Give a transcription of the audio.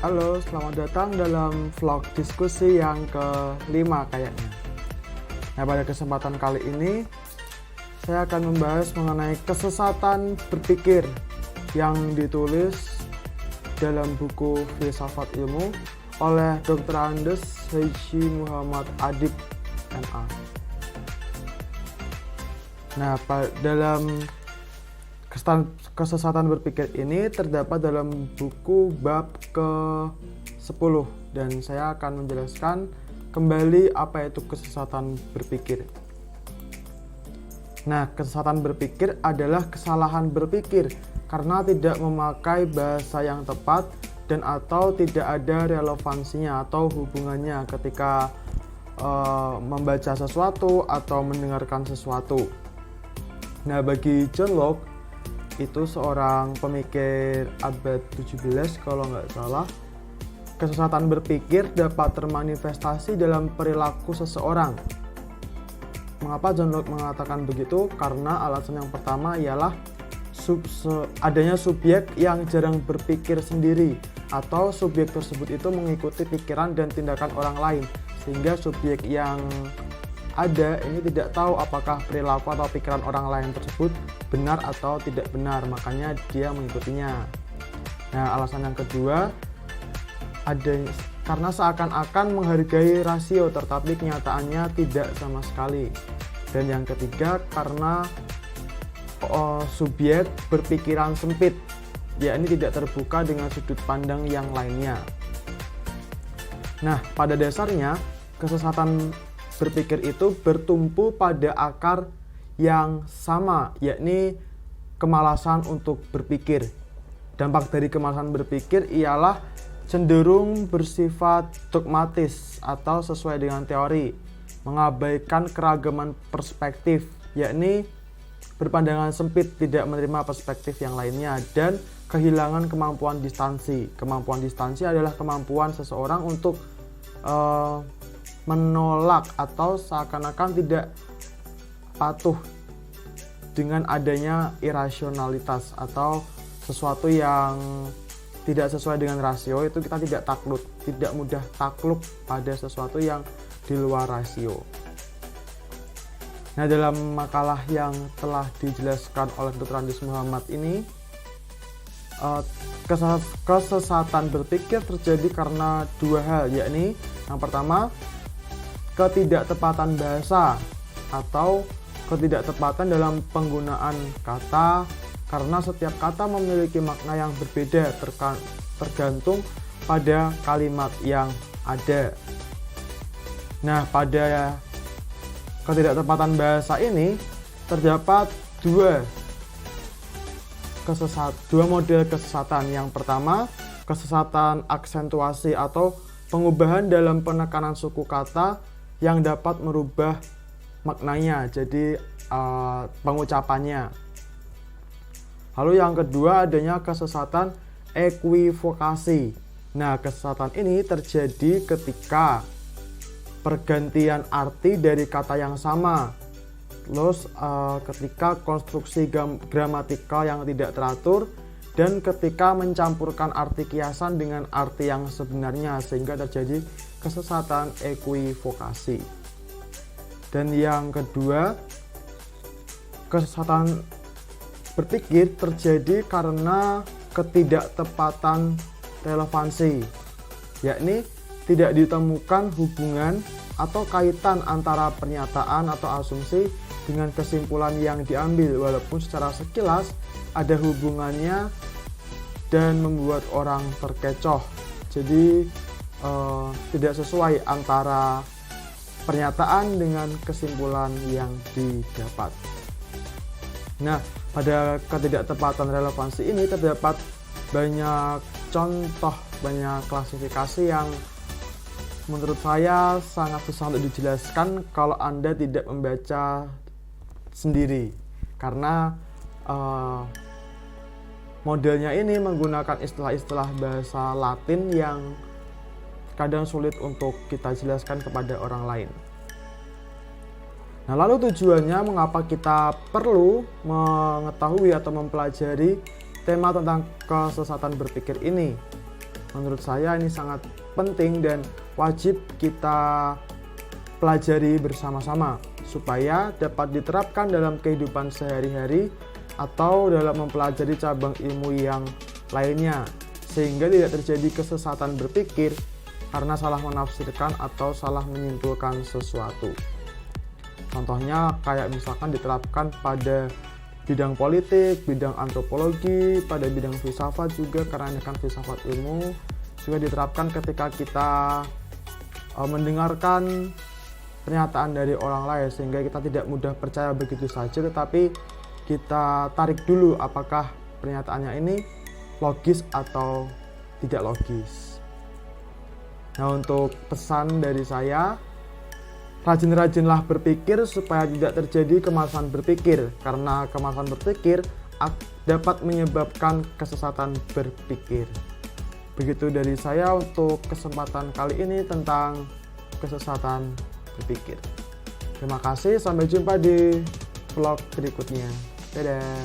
Halo, selamat datang dalam vlog diskusi yang kelima kayaknya. Nah, pada kesempatan kali ini saya akan membahas mengenai kesesatan berpikir yang ditulis dalam buku Filsafat Ilmu oleh Dr. Andes Haji Muhammad Adib MA. Nah, dalam kesesatan berpikir ini terdapat dalam buku bab ke-10 dan saya akan menjelaskan kembali apa itu kesesatan berpikir. Nah, kesesatan berpikir adalah kesalahan berpikir karena tidak memakai bahasa yang tepat dan atau tidak ada relevansinya atau hubungannya ketika membaca sesuatu atau mendengarkan sesuatu. Nah, bagi John Locke, itu seorang pemikir abad 17 kalau nggak salah, kesesatan berpikir dapat termanifestasi dalam perilaku seseorang. Mengapa John Locke mengatakan begitu? Karena alasan yang pertama ialah adanya subjek yang jarang berpikir sendiri, atau subjek tersebut itu mengikuti pikiran dan tindakan orang lain, sehingga subjek yang ada ini tidak tahu apakah perilaku atau pikiran orang lain tersebut benar atau tidak benar, makanya dia mengikutinya. Nah, alasan yang kedua karena seakan-akan menghargai rasio tetapi kenyataannya tidak sama sekali. Dan yang ketiga karena subjek berpikiran sempit, yakni tidak terbuka dengan sudut pandang yang lainnya. Nah, pada dasarnya kesesatan berpikir itu bertumpu pada akar yang sama, yakni kemalasan untuk berpikir. Dampak dari kemalasan berpikir ialah cenderung bersifat dogmatis atau sesuai dengan teori, mengabaikan keragaman perspektif, yakni berpandangan sempit, tidak menerima perspektif yang lainnya, dan kehilangan kemampuan distansi. Kemampuan distansi adalah kemampuan seseorang untuk menolak atau seakan-akan tidak patuh dengan adanya irasionalitas atau sesuatu yang tidak sesuai dengan rasio. Itu kita tidak mudah takluk pada sesuatu yang di luar rasio. Nah, dalam makalah yang telah dijelaskan oleh Dr. Andes Muhammad ini, kesesatan berpikir terjadi karena dua hal, yakni yang pertama ketidaktepatan bahasa atau ketidaktepatan dalam penggunaan kata, karena setiap kata memiliki makna yang berbeda tergantung pada kalimat yang ada. Nah, pada ketidaktepatan bahasa ini terdapat dua model kesesatan. Yang pertama, kesesatan aksentuasi atau pengubahan dalam penekanan suku kata yang dapat merubah maknanya, jadi pengucapannya. Lalu yang kedua adanya kesesatan equivokasi. Nah, kesesatan ini terjadi ketika pergantian arti dari kata yang sama, terus ketika konstruksi gramatikal yang tidak teratur, dan ketika mencampurkan arti kiasan dengan arti yang sebenarnya, sehingga terjadi kesesatan equivokasi. Dan yang kedua, kesesatan berpikir terjadi karena ketidaktepatan relevansi, yakni tidak ditemukan hubungan atau kaitan antara pernyataan atau asumsi dengan kesimpulan yang diambil, walaupun secara sekilas ada hubungannya dan membuat orang terkecoh. Jadi tidak sesuai antara pernyataan dengan kesimpulan yang didapat. Nah, pada ketidaktepatan relevansi ini terdapat banyak contoh, banyak klasifikasi yang menurut saya sangat susah untuk dijelaskan kalau Anda tidak membaca sendiri, karena modelnya ini menggunakan istilah-istilah bahasa Latin yang kadang sulit untuk kita jelaskan kepada orang lain. Nah, lalu tujuannya mengapa kita perlu mengetahui atau mempelajari tema tentang kesesatan berpikir ini? Menurut saya ini sangat penting dan wajib kita pelajari bersama-sama supaya dapat diterapkan dalam kehidupan sehari-hari atau dalam mempelajari cabang ilmu yang lainnya, sehingga tidak terjadi kesesatan berpikir karena salah menafsirkan atau salah menyimpulkan sesuatu. Contohnya kayak misalkan diterapkan pada bidang politik, bidang antropologi, pada bidang filsafat juga, karena ini kan filsafat ilmu, juga diterapkan ketika kita mendengarkan pernyataan dari orang lain, sehingga kita tidak mudah percaya begitu saja, tetapi kita tarik dulu apakah pernyataannya ini logis atau tidak logis. Nah, untuk pesan dari saya, rajin-rajinlah berpikir supaya tidak terjadi kemalasan berpikir, karena kemalasan berpikir dapat menyebabkan kesesatan berpikir. Begitu dari saya untuk kesempatan kali ini tentang kesesatan berpikir. Terima kasih, sampai jumpa di vlog berikutnya. Dadah.